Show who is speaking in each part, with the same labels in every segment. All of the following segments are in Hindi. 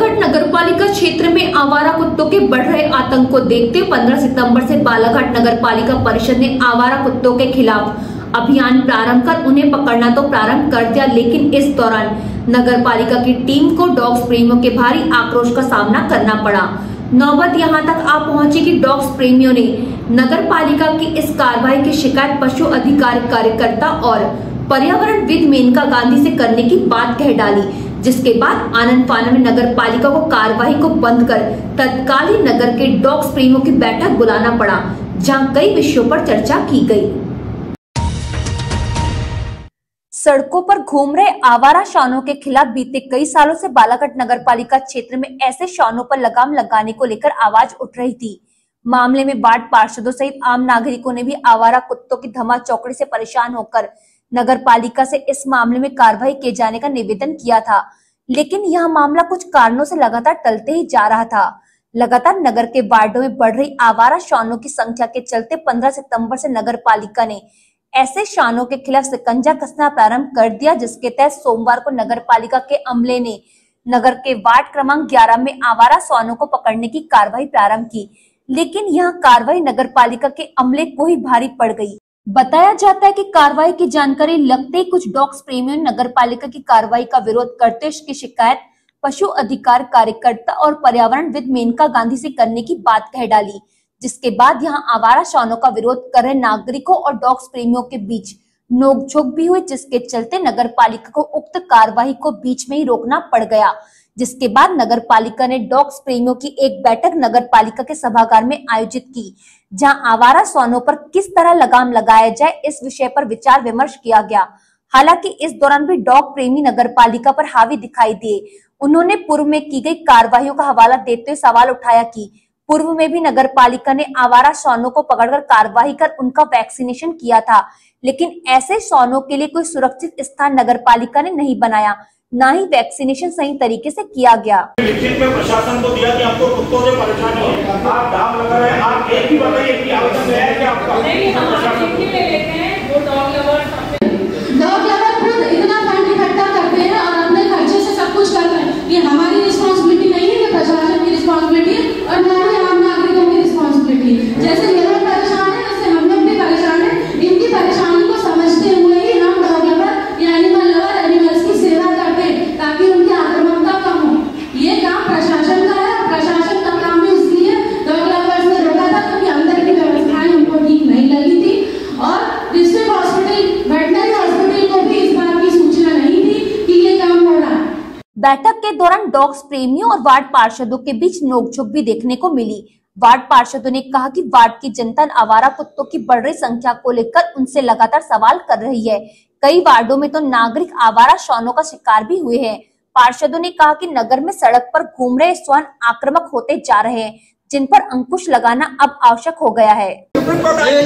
Speaker 1: बालाघाट नगरपालिका क्षेत्र में आवारा कुत्तों के बढ़ रहे आतंक को देखते 15 सितंबर से बालाघाट नगरपालिका परिषद ने आवारा कुत्तों के खिलाफ अभियान प्रारंभ कर उन्हें पकड़ना तो प्रारंभ कर दिया, लेकिन इस दौरान नगरपालिका की टीम को डॉग्स प्रेमियों के भारी आक्रोश का सामना करना पड़ा। नौबत यहां तक आ पहुंची कि डॉग्स प्रेमियों ने नगरपालिका की इस कार्रवाई की शिकायत पशु अधिकार कार्यकर्ता और पर्यावरणविद मेनका गांधी से करने की बात कह डाली, जिसके बाद आनंद फानन में नगर पालिका को कार्रवाई को बंद कर तत्काल ही नगर के डॉग्स प्रेमियों की बैठक बुलाना पड़ा, जहां कई विषयों पर चर्चा की गई। सड़कों पर घूम रहे आवारा श्वानों के खिलाफ बीते कई सालों से बालाघाट नगर पालिका क्षेत्र में ऐसे श्वानों पर लगाम लगाने को लेकर आवाज उठ रही थी। मामले में वार्ड पार्षदों सहित आम नागरिकों ने भी आवारा कुत्तों की धमा चौकड़ी से परेशान होकर नगर पालिका से इस मामले में कार्रवाई किए जाने का निवेदन किया था, लेकिन यह मामला कुछ कारणों से लगातार टलते ही जा रहा था। लगातार नगर के वार्डों में बढ़ रही आवारा श्वानों की संख्या के चलते 15 सितंबर से नगर पालिका ने ऐसे श्वानों के खिलाफ शिकंजा कसना प्रारंभ कर दिया, जिसके तहत सोमवार को नगर पालिका के अमले ने नगर के वार्ड क्रमांक 11 में आवारा श्वानों को पकड़ने की कार्रवाई प्रारंभ की, लेकिन यह कार्रवाई नगर पालिका के अमले को ही भारी पड़ गई। बताया जाता है कि कार्रवाई की जानकारी लगते ही कुछ डॉग्स प्रेमियों ने नगर पालिका की कार्रवाई का विरोध करते हुए इसकी शिकायत पशु अधिकार कार्यकर्ता और पर्यावरणविद मेनका गांधी से करने की बात कह डाली, जिसके बाद यहां आवारा श्वानों का विरोध कर रहे नागरिकों और डॉग्स प्रेमियों के बीच नोकझोंक भी हुई, जिसके चलते नगर पालिका को उक्त कार्रवाई को बीच में ही रोकना पड़ गया। जिसके बाद नगर पालिका ने डॉग्स प्रेमियों की एक बैठक नगर पालिका के सभागार में आयोजित की, जहां आवारा श्वानों पर किस तरह लगाम लगाया जाए इस विषय पर विचार विमर्श किया गया। हालांकि इस दौरान भी डॉग प्रेमी नगर पालिका पर हावी दिखाई दिए। उन्होंने पूर्व में की गई कार्रवाइयों का हवाला देते हुए सवाल उठाया कि पूर्व में भी नगर पालिका ने आवारा श्वानों को पकड़कर कार्रवाई कर उनका वैक्सीनेशन किया था, लेकिन ऐसे श्वानों के लिए कोई सुरक्षित स्थान नगर पालिका ने नहीं बनाया, ना ही वैक्सीनेशन सही तरीके से किया गया।
Speaker 2: लिखित में प्रशासन को दिया कि आपको कुत्तों से परेशानी है, आप दाम लगा रहे हैं, आप एक ही बताइए कि आवेदन है कि आपका
Speaker 3: नहीं, हम लिखित में ले लेते हैं। वो डॉग लवर खुद इतना फंड इकट्ठा करते हैं और अपने खर्चे से सब कुछ कर रहे हैं। ये हमारी रिस्पांसिबिलिटी नहीं है, ये प्रशासन की रिस्पांसिबिलिटी है और हमारे आम नागरिकों की रिस्पांसिबिलिटी है। जैसे ये लोग परेशान है, वैसे हम लोग भी परेशान है। इनकी परेशानी को समझते हुए ही हम डॉग लवर या एनिमल लवर एनिमल्स की सेवा करते हैं, ताकि उनकी आक्रामकता कम हो। ये काम प्रशासन का है और प्रशासन का काम भी इसलिए डॉग लवर्स ने रोका था क्योंकि अंदर की व्यवस्थाएं उनको ठीक नहीं लगी थी और डिस्ट्रिक्ट हॉस्पिटल, वेटनरी हॉस्पिटल को भी इस बात की सूचना नहीं थी कि ये काम हो रहा है।
Speaker 1: बैठक के दौरान डॉग्स प्रेमियों और वार्ड पार्षदों के बीच नोकझोंक भी देखने को मिली। वार्ड पार्षदों ने कहा कि वार्ड की जनता आवारा कुत्तों की बढ़ रही संख्या को लेकर उनसे लगातार सवाल कर रही है। कई वार्डों में तो नागरिक आवारा श्वानों का शिकार भी हुए हैं। पार्षदों ने कहा कि नगर में सड़क पर घूम रहे श्वान आक्रामक होते जा रहे हैं, जिन पर अंकुश लगाना अब आवश्यक हो गया है।
Speaker 4: पहले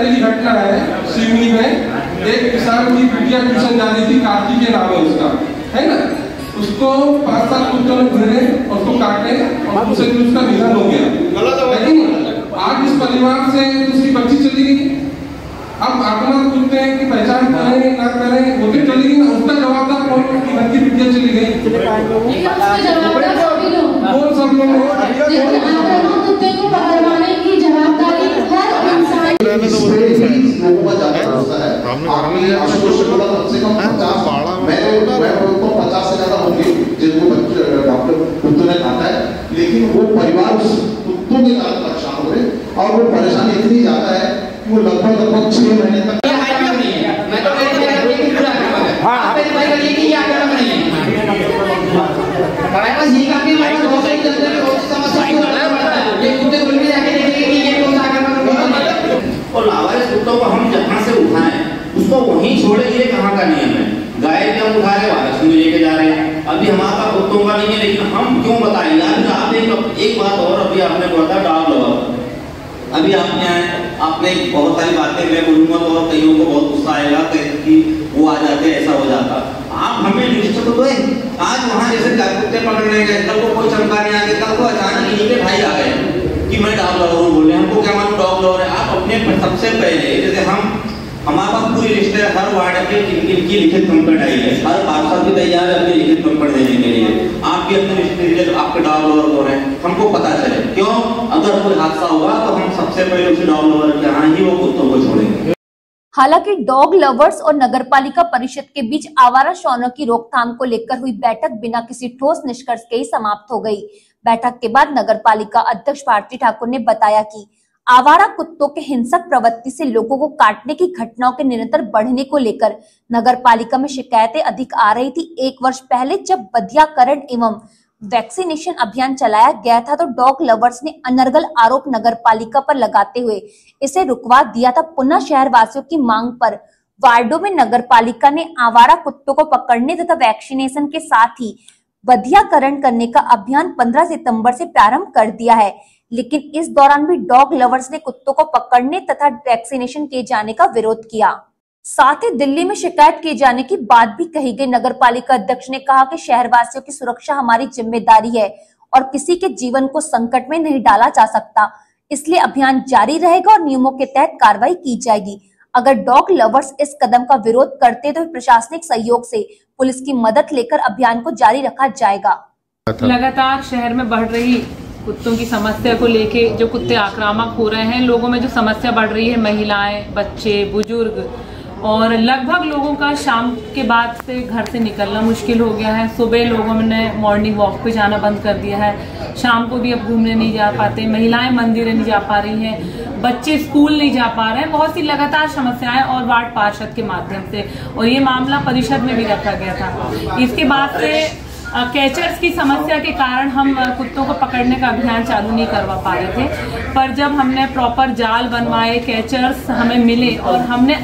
Speaker 4: की घटना है सिवनी में, एक किसान की बिटिया ट्यूशन जा रही थी, कार्तिक के नाम है उसका, है ना, उसको 5-7 कुत्तों ने घेरे और उसको काटे और उसे उसका निधन हो गया। लेकिन आज इस परिवार से उसकी बच्ची चली गई। अब आक्रामक कुत्ते की पहचान करें ना करें, वो तो चली गई ना, उसका जवाबदार कौन? उसकी घर की बिटिया चली गई, कौन सब लोग
Speaker 3: कुत्ते को पकड़वाने की जवाबदारी
Speaker 5: लेकिन वो परिवार उस कुत्तों के कारण परेशान हो रहे और वो परेशानी इतनी ज्यादा है कि वो लगभग 6 महीने तक
Speaker 6: और लावारिस कुत्तों को हम जहाँ से उठाएं उसको वहीं छोड़े, ये कहाँ का नियम है? गाय के हम उठा रहे, वारिस में लेके जा रहे हैं। अभी हमारा कुत्तों का नहीं है, लेकिन हम क्यों बताएंगे? आप एक बात और, अभी आपने बोला डॉग लवर, अभी आपने आए, आपने बहुत सारी बातें मैं बोलूंगा तो और कईयों को बहुत गुस्सा आएगा कि वो आ जाते, ऐसा हो जाता। आप हमें लिस्ट तो दो। आज वहाँ जैसे कुत्ते पकड़ने गए, कल को कोई चमकाने आ गए, कल को अचानक इन्हीं के भाई आ गए कि मैं डॉग लवर हूँ, बोले हमको क्या मालूम डॉग लवर है। आप अपने सबसे पहले जैसे हम हमारे पास पूरी लिस्ट है, हर वार्ड के इनकी लिखित कंप्लेंट आई है, हर पार्षद भी तैयार है अपनी लिखित कंप्लेंट देने के लिए। आपकी अपनी लिस्ट दीजिए तो आपके डॉग लवर कौन है, हमको पता चले। क्यों, अगर कोई हादसा हुआ तो हम सबसे पहले उसी डॉग लवर के यहाँ ही वो कुत्तों को छोड़ेंगे।
Speaker 1: हालांकि डॉग लवर्स और नगरपालिका परिषद के बीच आवारा श्वानों की रोकथाम को लेकर हुई बैठक बिना किसी ठोस निष्कर्ष के ही समाप्त हो गई। बैठक के बाद नगरपालिका अध्यक्ष भारती ठाकुर ने बताया कि आवारा कुत्तों के हिंसक प्रवृत्ति से लोगों को काटने की घटनाओं के निरंतर बढ़ने को लेकर नगरपालिका में शिकायतें अधिक आ रही थी। 1 वर्ष पहले जब बधियाकरण एवं वैक्सीनेशन अभियान चलाया गया था तो डॉग लवर्स ने अनर्गल आरोप नगरपालिका पर लगाते हुए इसे रुकवा दिया था। पुनः शहरवासियों की मांग पर वार्डों में नगरपालिका ने आवारा कुत्तों को पकड़ने तथा वैक्सीनेशन के साथ ही बधियाकरण करने का अभियान 15 सितंबर से प्रारंभ कर दिया है। लेकिन इस दौरान भी डॉग लवर्स ने कुत्तों को पकड़ने तथा वैक्सीनेशन किए जाने का विरोध किया। साथ ही दिल्ली में शिकायत किए जाने की बात भी कही गई। नगरपालिका अध्यक्ष ने कहा कि शहरवासियों की सुरक्षा हमारी जिम्मेदारी है और किसी के जीवन को संकट में नहीं डाला जा सकता, इसलिए अभियान जारी रहेगा और नियमों के तहत कार्रवाई की जाएगी। अगर डॉग लवर्स इस कदम का विरोध करते तो प्रशासनिक सहयोग से पुलिस की मदद लेकर अभियान को जारी रखा जाएगा।
Speaker 7: लगातार शहर में बढ़ रही कुत्तों की समस्या को लेके जो कुत्ते आक्रामक हो रहे हैं, लोगों में जो समस्या बढ़ रही है, महिलाएं, बच्चे, बुजुर्ग और लगभग लोगों का शाम के बाद से घर से निकलना मुश्किल हो गया है। सुबह लोगों ने मॉर्निंग वॉक पे जाना बंद कर दिया है, शाम को भी अब घूमने नहीं जा पाते, महिलाएं मंदिरें नहीं जा पा रही हैं, बच्चे स्कूल नहीं जा पा रहे हैं। बहुत सी लगातार समस्याएं और वार्ड पार्षद के माध्यम से, और ये मामला परिषद में भी रखा गया था। इसके बाद से कैचर्स की समस्या के कारण हम कुत्तों को पकड़ने का अभियान चालू नहीं करवा पा रहे थे, पर जब हमने प्रॉपर जाल बनवाए, कैचर्स हमें मिले और हमने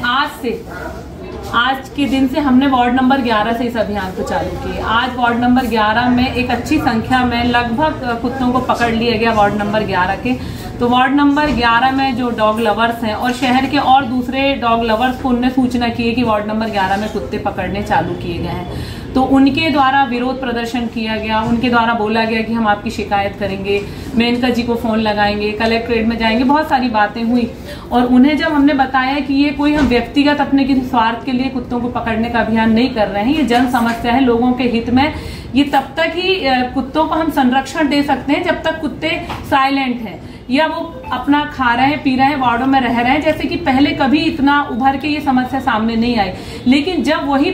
Speaker 7: आज के दिन से हमने वार्ड नंबर 11 से इस अभियान को चालू किया। आज वार्ड नंबर 11 में एक अच्छी संख्या में लगभग कुत्तों को पकड़ लिया गया वार्ड नंबर 11 के। तो वार्ड नंबर 11 में जो डॉग लवर्स हैं और शहर के और दूसरे डॉग लवर्स को उनने सूचना की है कि वार्ड नंबर 11 में कुत्ते पकड़ने चालू किए गए हैं, तो उनके द्वारा विरोध प्रदर्शन किया गया। उनके द्वारा बोला गया कि हम आपकी शिकायत करेंगे, मेनका जी को फोन लगाएंगे, कलेक्ट्रेट में जाएंगे, बहुत सारी बातें हुई। और उन्हें जब हमने बताया कि ये कोई हम व्यक्तिगत अपने किसी स्वार्थ के लिए कुत्तों को पकड़ने का अभियान नहीं कर रहे हैं, ये जन समस्या है, लोगों के हित में, ये तब तक ही कुत्तों को हम संरक्षण दे सकते हैं जब तक कुत्ते साइलेंट हैं या वो अपना खा रहे हैं, पी रहे हैं, वार्डों में रह रहे हैं। जैसे कि पहले कभी इतना उभर के ये समस्या सामने नहीं आई, लेकिन जब वही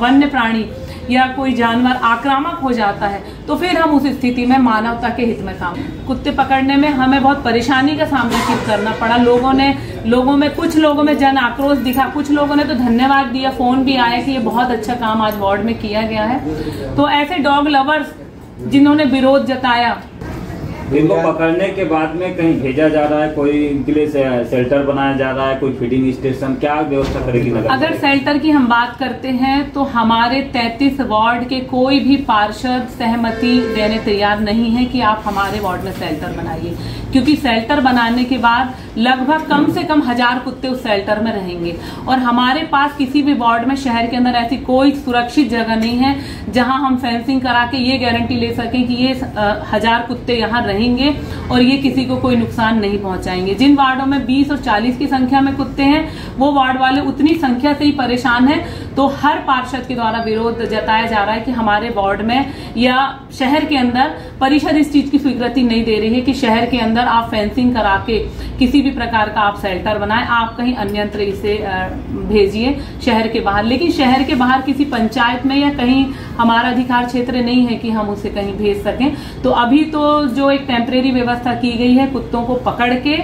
Speaker 7: वन्य प्राणी या कोई जानवर आक्रामक हो जाता है तो फिर हम उस स्थिति में मानवता के हित में काम। कुत्ते पकड़ने में हमें बहुत परेशानी का सामना करना पड़ा। लोगों में कुछ लोगों में जन आक्रोश दिखा, कुछ लोगों ने तो धन्यवाद दिया, फोन भी आया कि ये बहुत अच्छा काम आज वार्ड में किया गया है। तो ऐसे डॉग लवर्स जिन्होंने विरोध जताया,
Speaker 8: इनको पकड़ने के बाद में कहीं भेजा जा रहा है, कोई इनके लिए शेल्टर बनाया जा रहा है, कोई फीडिंग स्टेशन, क्या व्यवस्था करेगी नगर?
Speaker 7: अगर शेल्टर की हम बात करते हैं तो हमारे 33 वार्ड के कोई भी पार्षद सहमति देने तैयार नहीं है कि आप हमारे वार्ड में शेल्टर बनाइए, क्योंकि शेल्टर बनाने के बाद लगभग कम से कम 1000 कुत्ते उस शेल्टर में रहेंगे और हमारे पास किसी भी वार्ड में शहर के अंदर ऐसी कोई सुरक्षित जगह नहीं है जहां हम फेंसिंग करा के ये गारंटी ले सकें कि ये 1000 कुत्ते यहाँ रहेंगे और ये किसी को कोई नुकसान नहीं पहुंचाएंगे। जिन वार्डों में 20 और 40 की संख्या में कुत्ते हैं वो वार्ड वाले उतनी संख्या से ही परेशान हैं। तो हर पार्षद के द्वारा विरोध जताया जा रहा है कि हमारे वार्ड में या शहर के अंदर परिषद इस चीज की स्वीकृति नहीं दे रही है कि शहर के अंदर आप फेंसिंग करा के किसी भी प्रकार का आप शेल्टर बनाएं, आप कहीं अन्यत्र इसे भेजिए शहर के बाहर। लेकिन शहर के बाहर किसी पंचायत में या कहीं हमारा अधिकार क्षेत्र नहीं है कि हम उसे कहीं भेज सकें। तो अभी तो जो एक टेम्परेरी व्यवस्था की गई है, कुत्तों को पकड़ के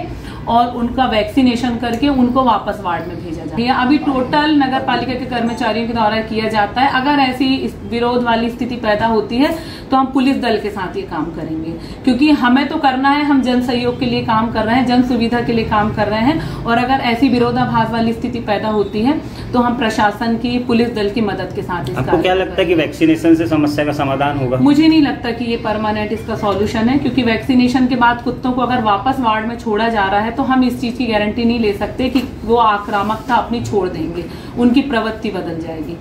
Speaker 7: और उनका वैक्सीनेशन करके उनको वापस वार्ड में भेजा जाए। अभी टोटल नगर पालिका के कर्मचारियों के द्वारा किया जाता है। अगर ऐसी विरोध वाली स्थिति पैदा होती है तो हम पुलिस दल के साथ ये काम करेंगे, क्योंकि हमें तो करना है, हम जन सहयोग के लिए काम कर रहे हैं, जन सुविधा के लिए काम कर रहे हैं। और अगर ऐसी विरोधाभास वाली स्थिति पैदा होती है तो हम प्रशासन की, पुलिस दल की मदद के साथ।
Speaker 8: आपको क्या लगता है कि वैक्सीनेशन से समस्या का समाधान होगा?
Speaker 7: मुझे नहीं लगता कि ये परमानेंट इसका सॉल्यूशन है, क्योंकि वैक्सीनेशन के बाद कुत्तों को अगर वापस वार्ड में छोड़ा जा रहा है तो हम इस चीज की गारंटी नहीं ले सकते कि वो आक्रामकता अपनी छोड़ देंगे, उनकी प्रवृत्ति बदल जाएगी।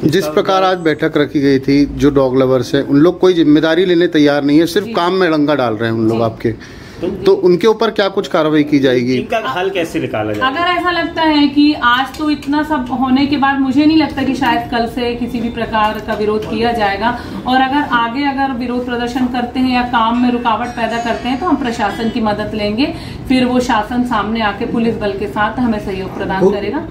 Speaker 9: जिस प्रकार आज बैठक रखी गई थी, जो डॉग लवर्स है उन लोग कोई जिम्मेदारी लेने तैयार नहीं है, सिर्फ काम में रंगा डाल रहे हैं उन लोग आपके। तो उनके ऊपर क्या कुछ कार्रवाई की जाएगी?
Speaker 8: इनका हल कैसे निकाला जाएगा?
Speaker 7: अगर ऐसा लगता है कि आज तो इतना सब होने के बाद मुझे नहीं लगता कि शायद कल से किसी भी प्रकार का विरोध किया जाएगा, और अगर विरोध प्रदर्शन करते हैं या काम में रुकावट पैदा करते हैं तो हम प्रशासन की मदद लेंगे, फिर वो शासन सामने आके पुलिस बल के साथ हमें सहयोग प्रदान करेगा।